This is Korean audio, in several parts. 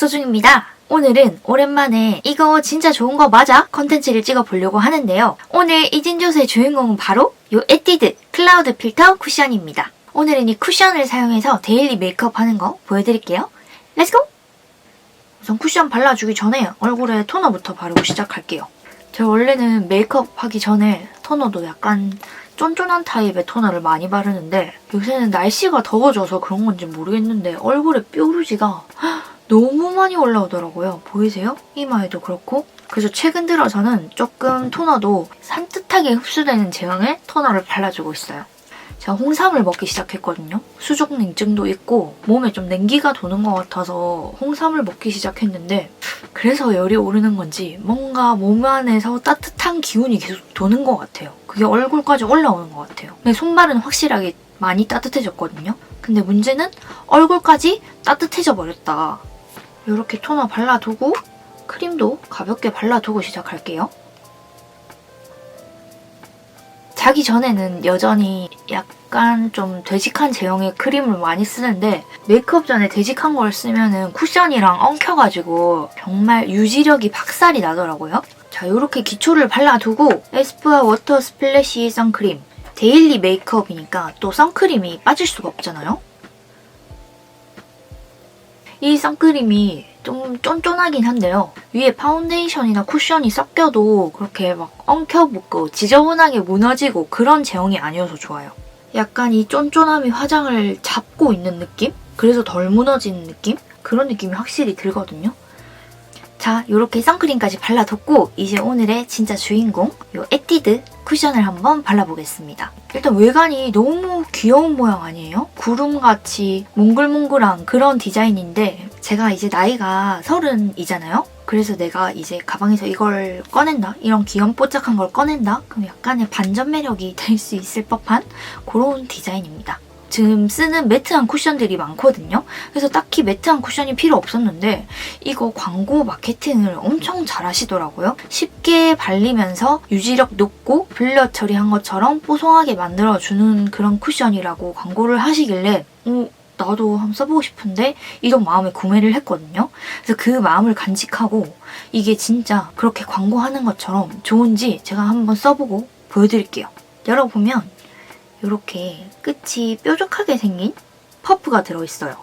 박서중입니다. 오늘은 오랜만에 이거 진짜 좋은 거 맞아? 컨텐츠를 찍어보려고 하는데요. 오늘 이진조의 주인공은 바로 요 에뛰드 클라우드 필터 쿠션입니다. 오늘은 이 쿠션을 사용해서 데일리 메이크업 하는 거 보여드릴게요. 렛츠고! 우선 쿠션 발라주기 전에 얼굴에 토너부터 바르고 시작할게요. 제가 원래는 메이크업 하기 전에 토너도 약간 쫀쫀한 타입의 토너를 많이 바르는데 요새는 날씨가 더워져서 그런 건지 모르겠는데 얼굴에 뾰루지가 너무 많이 올라오더라고요. 보이세요? 이마에도 그렇고. 그래서 최근 들어서는 조금 토너도 산뜻하게 흡수되는 제형의 토너를 발라주고 있어요. 제가 홍삼을 먹기 시작했거든요. 수족냉증도 있고 몸에 좀 냉기가 도는 것 같아서 홍삼을 먹기 시작했는데 그래서 열이 오르는 건지 뭔가 몸 안에서 따뜻한 기운이 계속 도는 것 같아요. 그게 얼굴까지 올라오는 것 같아요. 근데 손발은 확실하게 많이 따뜻해졌거든요. 근데 문제는 얼굴까지 따뜻해져 버렸다. 이렇게 토너 발라두고 크림도 가볍게 발라두고 시작할게요. 자기 전에는 여전히 약간 좀 되직한 제형의 크림을 많이 쓰는데 메이크업 전에 되직한 걸 쓰면은 쿠션이랑 엉켜가지고 정말 유지력이 박살이 나더라고요. 자, 이렇게 기초를 발라두고 에스쁘아 워터 스플래시 선크림. 데일리 메이크업이니까 또 선크림이 빠질 수가 없잖아요. 이 선크림이 좀 쫀쫀하긴 한데요. 위에 파운데이션이나 쿠션이 섞여도 그렇게 막 엉켜붙고 지저분하게 무너지고 그런 제형이 아니어서 좋아요. 약간 이 쫀쫀함이 화장을 잡고 있는 느낌? 그래서 덜 무너지는 느낌? 그런 느낌이 확실히 들거든요. 자, 이렇게 선크림까지 발라뒀고 이제 오늘의 진짜 주인공 이 에뛰드 쿠션을 한번 발라보겠습니다. 일단 외관이 너무 귀여운 모양 아니에요? 구름같이 몽글몽글한 그런 디자인인데 제가 이제 나이가 30이잖아요? 그래서 내가 이제 가방에서 이걸 꺼낸다? 이런 귀염뽀짝한 걸 꺼낸다? 그럼 약간의 반전 매력이 될 수 있을 법한 그런 디자인입니다. 지금 쓰는 매트한 쿠션들이 많거든요. 그래서 딱히 매트한 쿠션이 필요 없었는데 이거 광고 마케팅을 엄청 잘 하시더라고요. 쉽게 발리면서 유지력 높고 블러 처리한 것처럼 뽀송하게 만들어주는 그런 쿠션이라고 광고를 하시길래 나도 한번 써보고 싶은데 이런 마음에 구매를 했거든요. 그래서 그 마음을 간직하고 이게 진짜 그렇게 광고하는 것처럼 좋은지 제가 한번 써보고 보여드릴게요. 열어보면 이렇게 끝이 뾰족하게 생긴 퍼프가 들어있어요.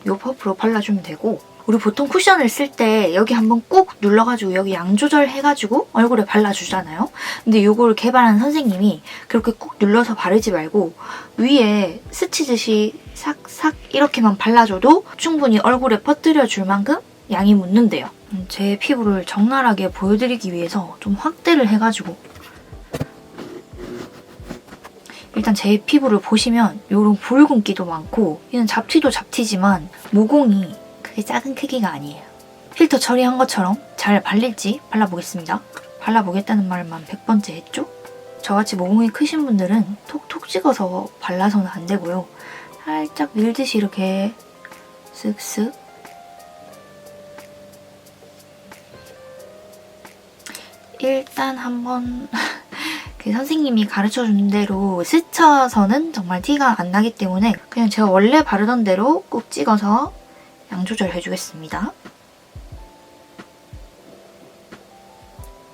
이 퍼프로 발라주면 되고 우리 보통 쿠션을 쓸 때 여기 한번 꾹 눌러가지고 여기 양 조절해가지고 얼굴에 발라주잖아요. 근데 이걸 개발한 선생님이 그렇게 꾹 눌러서 바르지 말고 위에 스치듯이 싹싹 이렇게만 발라줘도 충분히 얼굴에 퍼뜨려줄 만큼 양이 묻는데요. 제 피부를 적나라하게 보여드리기 위해서 좀 확대를 해가지고 일단 제 피부를 보시면 이런 붉은기도 많고 얘는 잡티도 잡티지만 모공이 그게 작은 크기가 아니에요. 필터 처리한 것처럼 잘 발릴지 발라보겠습니다. 발라보겠다는 말만 100번째 했죠? 저같이 모공이 크신 분들은 톡톡 찍어서 발라서는 안 되고요. 살짝 밀듯이 이렇게 쓱쓱 일단 한번 그 선생님이 가르쳐준 대로 스쳐서는 정말 티가 안 나기 때문에 그냥 제가 원래 바르던 대로 꾹 찍어서 양 조절해주겠습니다.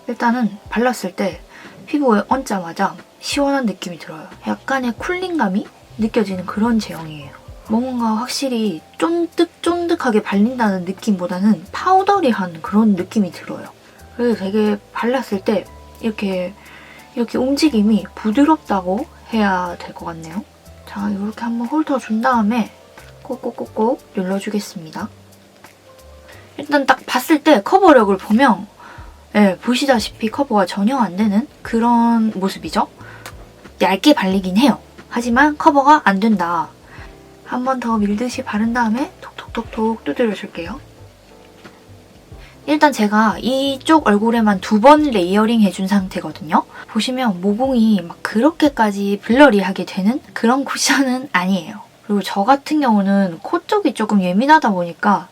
일단은 발랐을 때 피부에 얹자마자 시원한 느낌이 들어요. 약간의 쿨링감이 느껴지는 그런 제형이에요. 뭔가 확실히 쫀득쫀득하게 발린다는 느낌보다는 파우더리한 그런 느낌이 들어요. 그래서 되게 발랐을 때 이렇게 움직임이 부드럽다고 해야 될 것 같네요. 자, 이렇게 한번 훑어준 다음에 꼭꼭꼭꼭 눌러주겠습니다. 일단 딱 봤을 때 커버력을 보면 보시다시피 커버가 전혀 안 되는 그런 모습이죠. 얇게 발리긴 해요. 하지만 커버가 안 된다. 한 번 더 밀듯이 바른 다음에 톡톡톡톡 두드려줄게요. 일단 제가 이쪽 얼굴에만 2번 레이어링 해준 상태거든요. 보시면 모공이 막 그렇게까지 블러리하게 되는 그런 쿠션은 아니에요. 그리고 저 같은 경우는 코 쪽이 조금 예민하다 보니까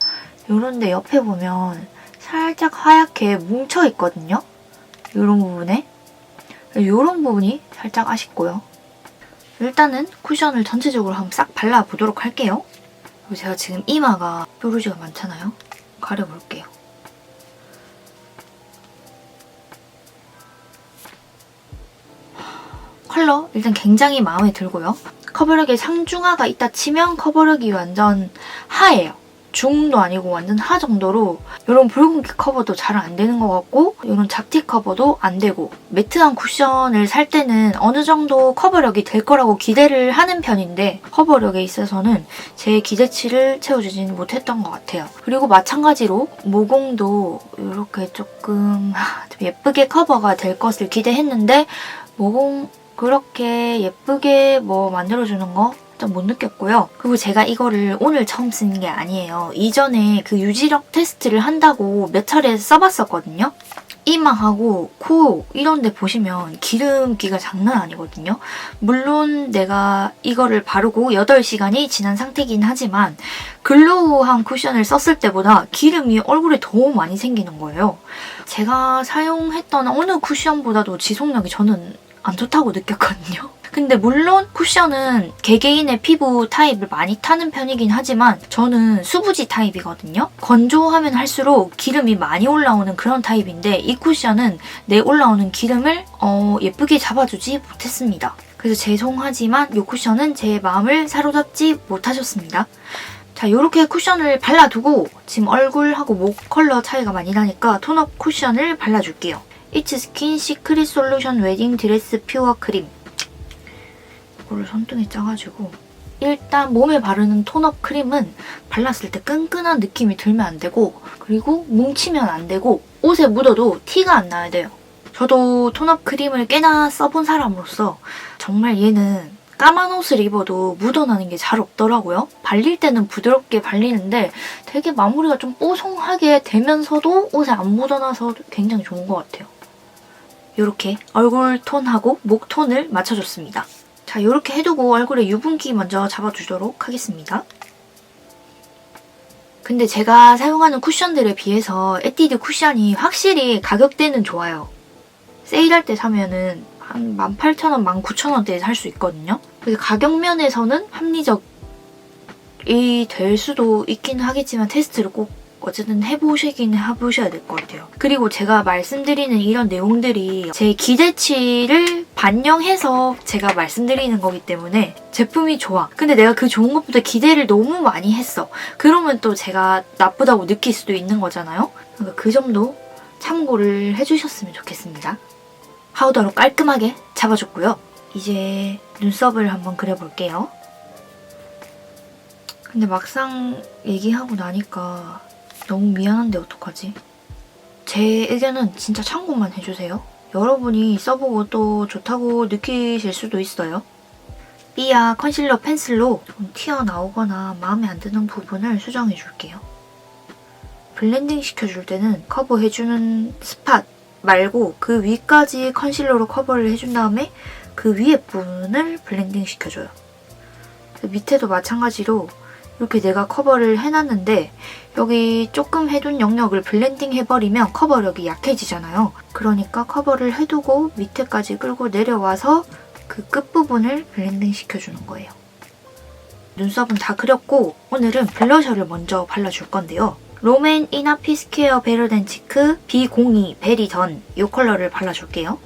이런 데 옆에 보면 살짝 하얗게 뭉쳐있거든요. 이런 부분에. 이런 부분이 살짝 아쉽고요. 일단은 쿠션을 전체적으로 한번 싹 발라보도록 할게요. 그리고 제가 지금 이마가 뾰루지가 많잖아요. 가려볼게요. 컬러 일단 굉장히 마음에 들고요. 커버력에 상중하가 있다 치면 커버력이 완전 하예요. 중도 아니고 완전 하 정도로 이런 붉은기 커버도 잘 안 되는 것 같고 이런 잡티 커버도 안 되고 매트한 쿠션을 살 때는 어느 정도 커버력이 될 거라고 기대를 하는 편인데 커버력에 있어서는 제 기대치를 채워주지는 못했던 것 같아요. 그리고 마찬가지로 모공도 이렇게 조금 예쁘게 커버가 될 것을 기대했는데 모공 그렇게 예쁘게 뭐 만들어주는 거 좀 못 느꼈고요. 그리고 제가 이거를 오늘 처음 쓰는 게 아니에요. 이전에 그 유지력 테스트를 한다고 몇 차례 써봤었거든요. 이마하고 코 이런 데 보시면 기름기가 장난 아니거든요. 물론 내가 이거를 바르고 8시간이 지난 상태긴 하지만 글로우한 쿠션을 썼을 때보다 기름이 얼굴에 더 많이 생기는 거예요. 제가 사용했던 어느 쿠션보다도 지속력이 저는 안 좋다고 느꼈거든요. 근데 물론 쿠션은 개개인의 피부 타입을 많이 타는 편이긴 하지만 저는 수부지 타입이거든요. 건조하면 할수록 기름이 많이 올라오는 그런 타입인데 이 쿠션은 내 올라오는 기름을 예쁘게 잡아주지 못했습니다. 그래서 죄송하지만 이 쿠션은 제 마음을 사로잡지 못하셨습니다. 자, 이렇게 쿠션을 발라두고 지금 얼굴하고 목 컬러 차이가 많이 나니까 톤업 쿠션을 발라줄게요. It's Skin 시크릿 솔루션 웨딩 드레스 퓨어 크림. 이거를 손등에 짜가지고 일단 몸에 바르는 톤업 크림은 발랐을 때 끈끈한 느낌이 들면 안 되고 그리고 뭉치면 안 되고 옷에 묻어도 티가 안 나야 돼요. 저도 톤업 크림을 꽤나 써본 사람으로서 정말 얘는 까만 옷을 입어도 묻어나는 게 잘 없더라고요. 발릴 때는 부드럽게 발리는데 되게 마무리가 좀 뽀송하게 되면서도 옷에 안 묻어나서 굉장히 좋은 것 같아요. 이렇게 얼굴 톤하고 목 톤을 맞춰줬습니다. 자, 이렇게 해두고 얼굴에 유분기 먼저 잡아주도록 하겠습니다. 근데 제가 사용하는 쿠션들에 비해서 에뛰드 쿠션이 확실히 가격대는 좋아요. 세일할 때 사면은 한 18,000원, 19,000원대에 살 수 있거든요. 그래서 가격 면에서는 합리적이 될 수도 있긴 하겠지만 테스트를 꼭 어쨌든 해보셔야 될 것 같아요. 그리고 제가 말씀드리는 이런 내용들이 제 기대치를 반영해서 제가 말씀드리는 거기 때문에 제품이 좋아. 근데 내가 그 좋은 것보다 기대를 너무 많이 했어. 그러면 또 제가 나쁘다고 느낄 수도 있는 거잖아요. 그러니까 그 점도 참고를 해주셨으면 좋겠습니다. 파우더로 깔끔하게 잡아줬고요. 이제 눈썹을 한번 그려볼게요. 근데 막상 얘기하고 나니까 너무 미안한데 어떡하지? 제 의견은 진짜 참고만 해주세요. 여러분이 써보고 또 좋다고 느끼실 수도 있어요. 삐아 컨실러 펜슬로 좀 튀어나오거나 마음에 안 드는 부분을 수정해줄게요. 블렌딩 시켜줄 때는 커버해주는 스팟 말고 그 위까지 컨실러로 커버를 해준 다음에 그 위에 부분을 블렌딩 시켜줘요. 밑에도 마찬가지로 이렇게 내가 커버를 해놨는데 여기 조금 해둔 영역을 블렌딩 해버리면 커버력이 약해지잖아요. 그러니까 커버를 해두고 밑에까지 끌고 내려와서 그 끝부분을 블렌딩 시켜주는 거예요. 눈썹은 다 그렸고 오늘은 블러셔를 먼저 발라줄 건데요. 롬앤 이나피 스퀘어 베러덴치크 B02 베리 던 이 컬러를 발라줄게요.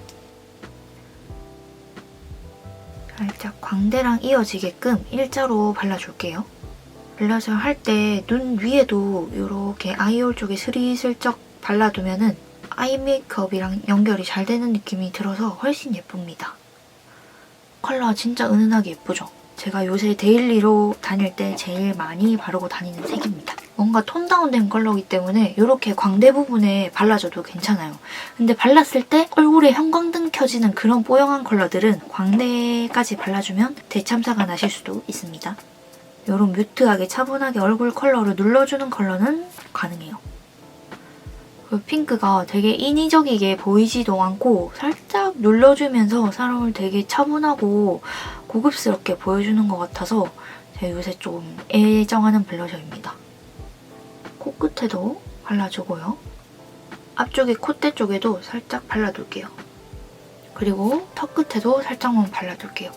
살짝 광대랑 이어지게끔 일자로 발라줄게요. 블러셔 할 때 눈 위에도 이렇게 아이홀 쪽에 스리슬쩍 발라두면은 아이 메이크업이랑 연결이 잘 되는 느낌이 들어서 훨씬 예쁩니다. 컬러 진짜 은은하게 예쁘죠? 제가 요새 데일리로 다닐 때 제일 많이 바르고 다니는 색입니다. 뭔가 톤 다운된 컬러이기 때문에 이렇게 광대 부분에 발라줘도 괜찮아요. 근데 발랐을 때 얼굴에 형광등 켜지는 그런 뽀용한 컬러들은 광대까지 발라주면 대참사가 나실 수도 있습니다. 이런 뮤트하게 차분하게 얼굴 컬러를 눌러주는 컬러는 가능해요. 그 핑크가 되게 인위적이게 보이지도 않고 살짝 눌러주면서 사람을 되게 차분하고 고급스럽게 보여주는 것 같아서 제가 요새 좀 애정하는 블러셔입니다. 코끝에도 발라주고요. 앞쪽에 콧대 쪽에도 살짝 발라둘게요. 그리고 턱 끝에도 살짝만 발라둘게요.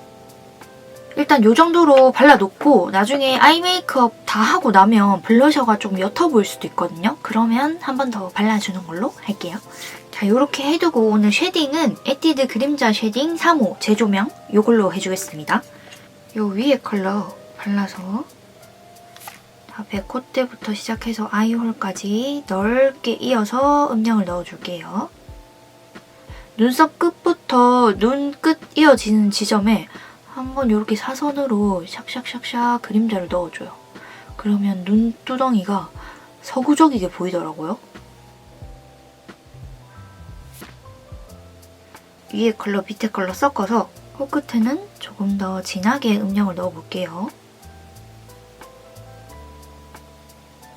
일단 이 정도로 발라놓고 나중에 아이 메이크업 다 하고 나면 블러셔가 좀 옅어 보일 수도 있거든요. 그러면 한 번 더 발라주는 걸로 할게요. 자, 이렇게 해두고 오늘 쉐딩은 에뛰드 그림자 쉐딩 3호 재조명 이걸로 해주겠습니다. 요 위에 컬러 발라서 배콧대부터 시작해서 아이홀까지 넓게 이어서 음영을 넣어줄게요. 눈썹 끝부터 눈 끝 이어지는 지점에 한번 이렇게 사선으로 샥샥샥샥 그림자를 넣어줘요. 그러면 눈두덩이가 서구적이게 보이더라고요. 위에 컬러, 밑에 컬러 섞어서 코끝에는 조금 더 진하게 음영을 넣어볼게요.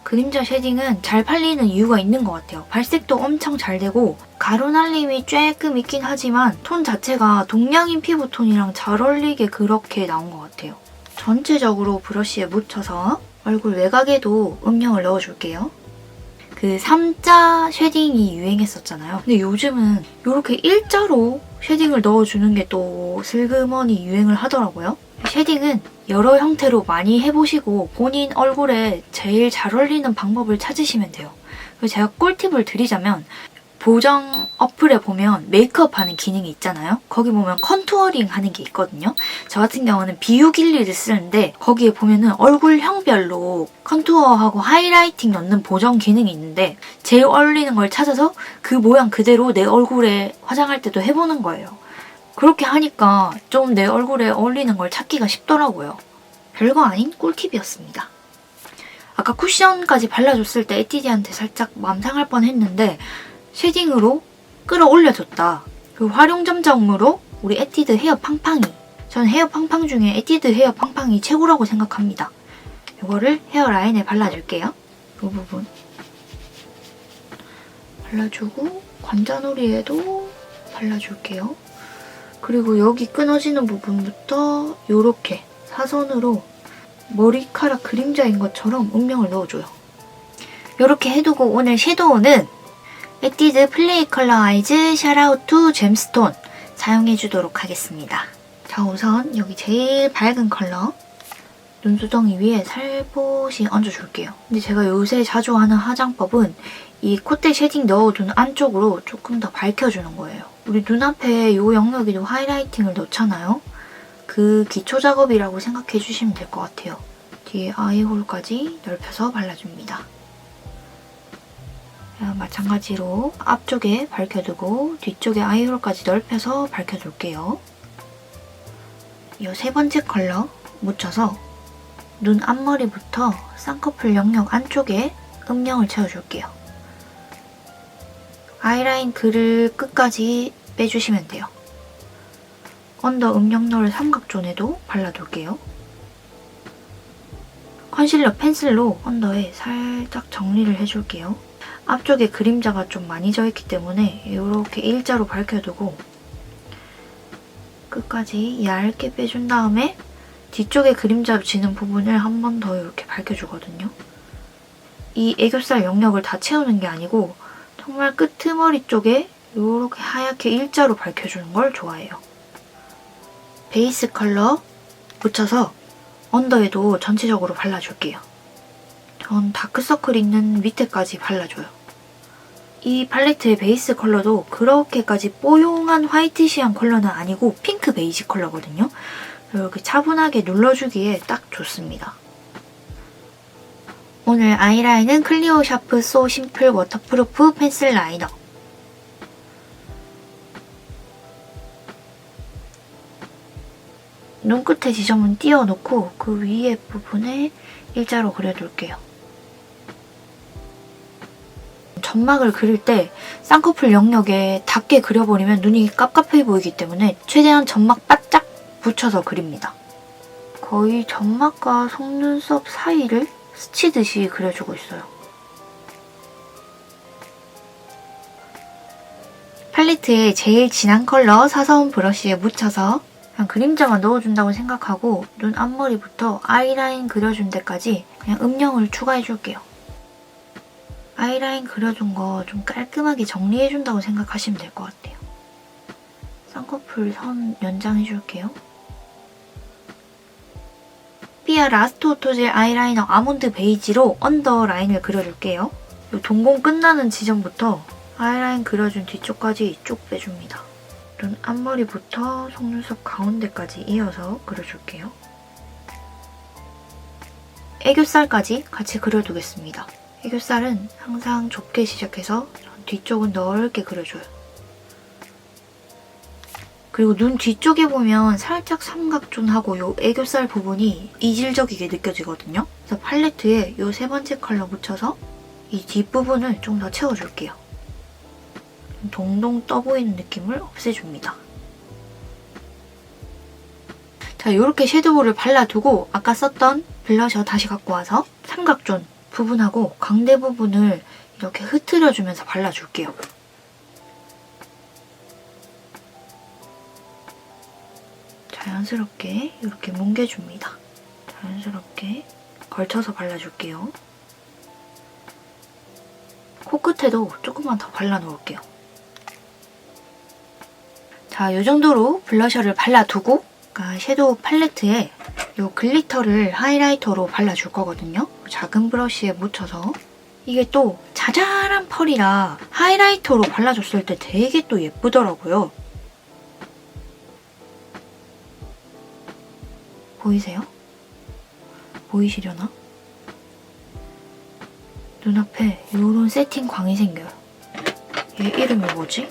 그림자 쉐딩은 잘 팔리는 이유가 있는 것 같아요. 발색도 엄청 잘 되고 가루 날림이 조금 있긴 하지만 톤 자체가 동양인 피부톤이랑 잘 어울리게 그렇게 나온 것 같아요. 전체적으로 브러쉬에 묻혀서 얼굴 외곽에도 음영을 넣어줄게요. 그 3자 쉐딩이 유행했었잖아요. 근데 요즘은 이렇게 일자로 쉐딩을 넣어주는 게 또 슬그머니 유행을 하더라고요. 쉐딩은 여러 형태로 많이 해보시고 본인 얼굴에 제일 잘 어울리는 방법을 찾으시면 돼요. 그래서 제가 꿀팁을 드리자면 보정 어플에 보면 메이크업 하는 기능이 있잖아요. 거기 보면 컨투어링 하는 게 있거든요. 저 같은 경우는 비유길리를 쓰는데 거기에 보면은 얼굴형별로 컨투어하고 하이라이팅 넣는 보정 기능이 있는데 제일 어울리는 걸 찾아서 그 모양 그대로 내 얼굴에 화장할 때도 해보는 거예요. 그렇게 하니까 좀 내 얼굴에 어울리는 걸 찾기가 쉽더라고요. 별거 아닌 꿀팁이었습니다. 아까 쿠션까지 발라줬을 때 에뛰드한테 살짝 맘 상할 뻔했는데 쉐딩으로 끌어올려줬다. 그리고 활용점정으로 우리 에뛰드 헤어 팡팡이. 전 헤어 팡팡 중에 에뛰드 헤어 팡팡이 최고라고 생각합니다. 이거를 헤어라인에 발라줄게요. 이 부분 발라주고 관자놀이에도 발라줄게요. 그리고 여기 끊어지는 부분부터 이렇게 사선으로 머리카락 그림자인 것처럼 음영을 넣어줘요. 이렇게 해두고 오늘 섀도우는 에뛰드 플레이 컬러 아이즈 샤라웃 투 잼스톤 사용해주도록 하겠습니다. 자, 우선 여기 제일 밝은 컬러 눈두덩이 위에 살포시 얹어줄게요. 근데 제가 요새 자주 하는 화장법은 이 콧대 쉐딩 넣어둔 안쪽으로 조금 더 밝혀주는 거예요. 우리 눈앞에 이 영역에도 하이라이팅을 넣잖아요. 그 기초 작업이라고 생각해주시면 될 것 같아요. 뒤에 아이홀까지 넓혀서 발라줍니다. 마찬가지로 앞쪽에 밝혀두고 뒤쪽에 아이홀까지 넓혀서 밝혀줄게요. 이 세 번째 컬러 묻혀서 눈 앞머리부터 쌍꺼풀 영역 안쪽에 음영을 채워줄게요. 아이라인 글을 끝까지 빼주시면 돼요. 언더 음영도를 삼각존에도 발라둘게요. 컨실러 펜슬로 언더에 살짝 정리를 해줄게요. 앞쪽에 그림자가 좀 많이 져있기 때문에 이렇게 일자로 밝혀두고 끝까지 얇게 빼준 다음에 뒤쪽에 그림자 지는 부분을 한 번 더 이렇게 밝혀주거든요. 이 애교살 영역을 다 채우는 게 아니고 정말 끄트머리 쪽에 이렇게 하얗게 일자로 밝혀주는 걸 좋아해요. 베이스 컬러 묻혀서 언더에도 전체적으로 발라줄게요. 전 다크서클 있는 밑에까지 발라줘요. 이 팔레트의 베이스 컬러도 그렇게까지 뽀용한 화이트시한 컬러는 아니고 핑크 베이지 컬러거든요. 이렇게 차분하게 눌러주기에 딱 좋습니다. 오늘 아이라인은 클리오 샤프 소 심플 워터프루프 펜슬 라이너. 눈끝의 지점은 띄워놓고 그 위에 부분에 일자로 그려둘게요. 점막을 그릴 때 쌍꺼풀 영역에 닿게 그려버리면 눈이 깝깝해 보이기 때문에 최대한 점막 바짝 붙여서 그립니다. 거의 점막과 속눈썹 사이를 스치듯이 그려주고 있어요. 팔레트에 제일 진한 컬러 사선 브러쉬에 묻혀서 그냥 그림자만 넣어준다고 생각하고 눈 앞머리부터 아이라인 그려준 데까지 그냥 음영을 추가해줄게요. 아이라인 그려준 거 좀 깔끔하게 정리해준다고 생각하시면 될 것 같아요. 쌍꺼풀 선 연장해줄게요. 시피아 라스트 오토젤 아이라이너 아몬드 베이지로 언더라인을 그려줄게요. 이 동공 끝나는 지점부터 아이라인 그려준 뒤쪽까지 쭉 빼줍니다. 눈 앞머리부터 속눈썹 가운데까지 이어서 그려줄게요. 애교살까지 같이 그려두겠습니다. 애교살은 항상 좁게 시작해서 뒤쪽은 넓게 그려줘요. 그리고 눈 뒤쪽에 보면 살짝 삼각존하고 이 애교살 부분이 이질적이게 느껴지거든요. 그래서 팔레트에 이 세 번째 컬러 묻혀서 이 뒷부분을 좀 더 채워줄게요. 동동 떠 보이는 느낌을 없애줍니다. 자, 이렇게 섀도우를 발라두고 아까 썼던 블러셔 다시 갖고 와서 삼각존 부분하고 광대 부분을 이렇게 흐트려주면서 발라줄게요. 자연스럽게 이렇게 뭉개줍니다. 자연스럽게 걸쳐서 발라줄게요. 코끝에도 조금만 더 발라놓을게요. 자, 이 정도로 블러셔를 발라두고 섀도우 팔레트에 이 글리터를 하이라이터로 발라줄 거거든요. 작은 브러쉬에 묻혀서 이게 또 자잘한 펄이라 하이라이터로 발라줬을 때 되게 또 예쁘더라고요. 보이세요? 보이시려나? 눈앞에 이런 세팅 광이 생겨요. 얘 이름이 뭐지?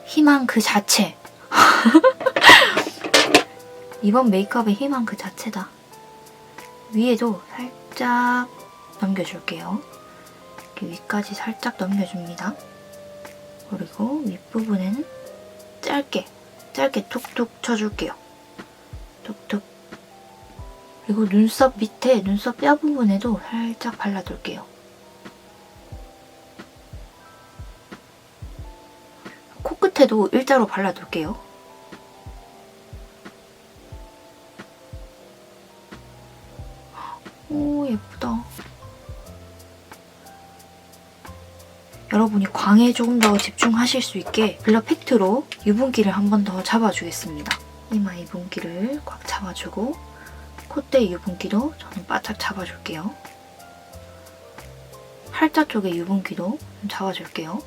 희망 그 자체. 이번 메이크업의 희망 그 자체다. 위에도 살짝 넘겨줄게요. 이렇게 위까지 살짝 넘겨줍니다. 그리고 윗부분에는 짧게 툭툭 쳐줄게요. 툭툭. 그리고 눈썹 밑에 눈썹 뼈 부분에도 살짝 발라둘게요. 코끝에도 일자로 발라둘게요. 오, 예쁘다. 여러분이 광에 조금 더 집중하실 수 있게 블러 팩트로 유분기를 한 번 더 잡아주겠습니다. 이마 유분기를 꽉 잡아주고 콧대 유분기도 저는 바짝 잡아줄게요. 팔자 쪽에 유분기도 좀 잡아줄게요.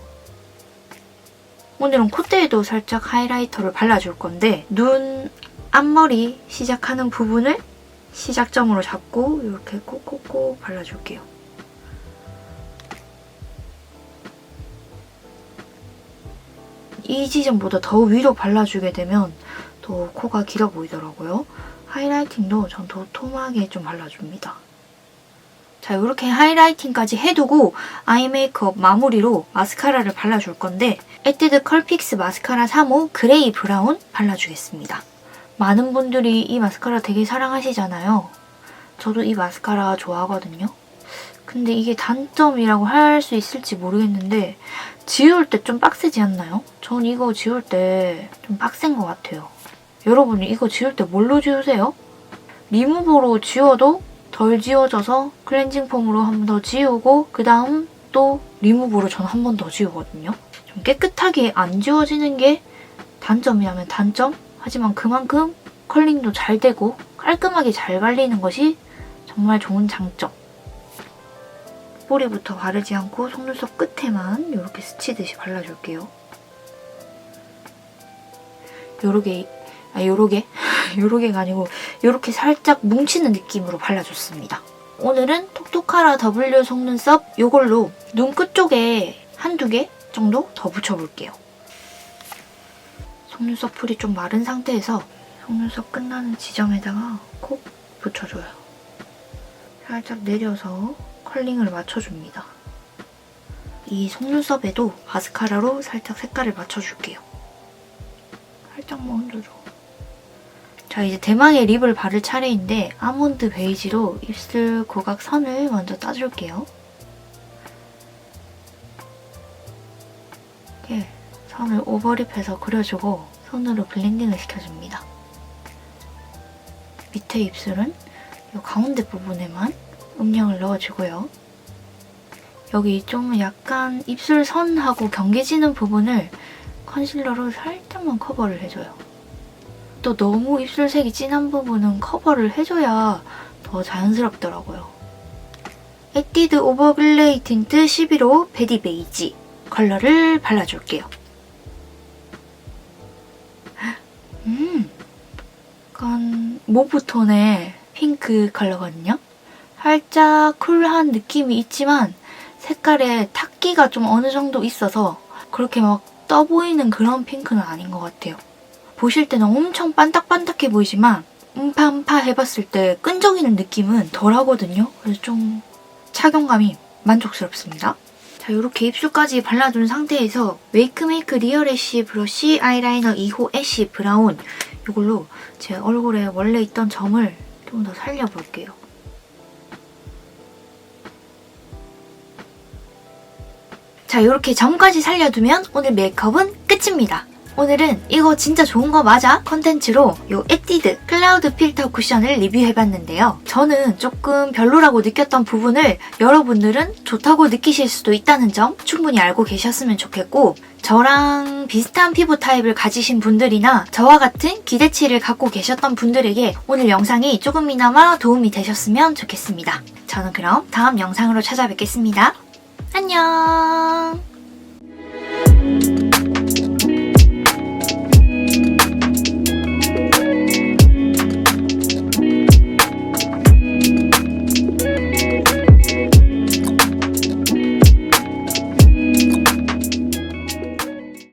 오늘은 콧대에도 살짝 하이라이터를 발라줄 건데 눈 앞머리 시작하는 부분을 시작점으로 잡고 이렇게 콕콕콕 발라줄게요. 이 지점보다 더 위로 발라주게 되면 더 코가 길어 보이더라고요. 하이라이팅도 전 도톰하게 좀 발라줍니다. 자, 이렇게 하이라이팅까지 해두고 아이 메이크업 마무리로 마스카라를 발라줄 건데 에뛰드 컬픽스 마스카라 3호 그레이 브라운 발라주겠습니다. 많은 분들이 이 마스카라 되게 사랑하시잖아요. 저도 이 마스카라 좋아하거든요. 근데 이게 단점이라고 할 수 있을지 모르겠는데 지울 때 좀 빡세지 않나요? 전 이거 지울 때 좀 빡센 것 같아요. 여러분이 이거 지울 때 뭘로 지우세요? 리무버로 지워도 덜 지워져서 클렌징 폼으로 한 번 더 지우고 그 다음 또 리무버로 저는 한 번 더 지우거든요. 좀 깨끗하게 안 지워지는 게 단점이라면 단점? 하지만 그만큼 컬링도 잘 되고 깔끔하게 잘 발리는 것이 정말 좋은 장점. 뿌리부터 바르지 않고 속눈썹 끝에만 이렇게 스치듯이 발라줄게요. 요렇게가 아니고 요렇게 살짝 뭉치는 느낌으로 발라줬습니다. 오늘은 톡톡하라 W 속눈썹 이걸로 눈끝 쪽에 한두 개 정도 더 붙여볼게요. 속눈썹 풀이 좀 마른 상태에서 속눈썹 끝나는 지점에다가 콕 붙여줘요. 살짝 내려서 컬링을 맞춰줍니다. 이 속눈썹에도 마스카라로 살짝 색깔을 맞춰줄게요. 살짝만 얹어줘. 자, 이제 대망의 립을 바를 차례인데 아몬드 베이지로 입술 고각 선을 먼저 따줄게요. 이렇게 선을 오버립해서 그려주고 손으로 블렌딩을 시켜줍니다. 밑에 입술은 이 가운데 부분에만 음영을 넣어주고요. 여기 좀 약간 입술 선하고 경계지는 부분을 컨실러로 살짝만 커버를 해줘요. 또 너무 입술색이 진한 부분은 커버를 해줘야 더 자연스럽더라고요. 에뛰드 오버글레이 틴트 11호 베디 베이지 컬러를 발라줄게요. 약간 모브톤의 핑크 컬러거든요. 살짝 쿨한 느낌이 있지만 색깔에 탁기가 좀 어느 정도 있어서 그렇게 막 떠 보이는 그런 핑크는 아닌 것 같아요. 보실 때는 엄청 반딱반딱해 보이지만 음파음파 해봤을 때 끈적이는 느낌은 덜 하거든요. 그래서 좀 착용감이 만족스럽습니다. 자, 이렇게 입술까지 발라준 상태에서 웨이크메이크 리얼 애쉬 브러쉬 아이라이너 2호 애쉬 브라운 이걸로 제 얼굴에 원래 있던 점을 좀 더 살려볼게요. 자, 이렇게 점까지 살려두면 오늘 메이크업은 끝입니다. 오늘은 이거 진짜 좋은 거 맞아? 컨텐츠로 이 에뛰드 클라우드 필터 쿠션을 리뷰해봤는데요. 저는 조금 별로라고 느꼈던 부분을 여러분들은 좋다고 느끼실 수도 있다는 점 충분히 알고 계셨으면 좋겠고, 저랑 비슷한 피부 타입을 가지신 분들이나 저와 같은 기대치를 갖고 계셨던 분들에게 오늘 영상이 조금이나마 도움이 되셨으면 좋겠습니다. 저는 그럼 다음 영상으로 찾아뵙겠습니다. 안녕!